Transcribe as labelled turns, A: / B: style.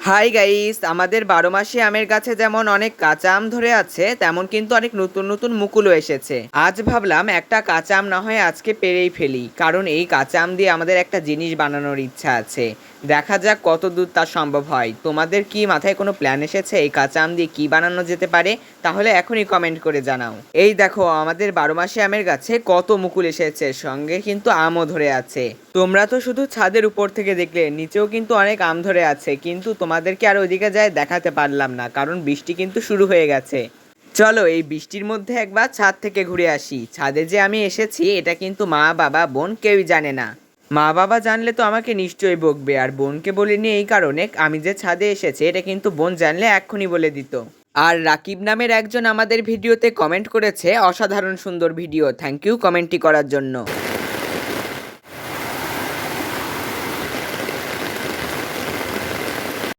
A: Hi guys, আমাদের 12 মাসি আমের গাছে যেমন অনেক কাঁচা আম ধরে আছে, তেমন কিন্তু অনেক নতুন নতুন মুকুলও এসেছে। আজ ভাবলাম একটা কাঁচা আম না হয় আজকে পেরেই ফেলি, কারণ এই কাঁচা আম দিয়ে আমাদের একটা জিনিস বানানোর ইচ্ছা আছে। দেখা যাক কত দূর তা সম্ভব হয়। তোমাদের কি মাথায় কোনো প্ল্যান এসেছে এই কাঁচা আম দিয়ে কি বানানো যেতে পারে? তাহলে এখনই কমেন্ট করে জানাও। এই দেখো, আমাদের 12 মাসি আমের গাছে কত মুকুল এসেছে, সঙ্গে কিন্তু আমও ধরে আছে। তোমরা তো শুধু ছাদের উপর থেকে দেখলে, নিচেও কিন্তু অনেক আম ধরে আছে, কিন্তু তোমাদেরকে আর ওইদিকে যায় দেখাতে পারলাম না, কারণ বৃষ্টি কিন্তু শুরু হয়ে গেছে। চলো এই বৃষ্টির মধ্যে একবার ছাদ থেকে ঘুরে আসি। ছাদে যে আমি এসেছি এটা কিন্তু মা বাবা বোন কেউই জানে না। মা বাবা জানলে তো আমাকে নিশ্চয়ই বকবে, আর বোনকে বলিনি এই কারণে, আমি যে ছাদে এসেছি এটা কিন্তু বোন জানলে এক্ষুনি বলে দিত। আর রাকিব নামের একজন আমাদের ভিডিওতে কমেন্ট করেছে, অসাধারণ সুন্দর ভিডিও, থ্যাংক ইউ কমেন্টটি করার জন্য।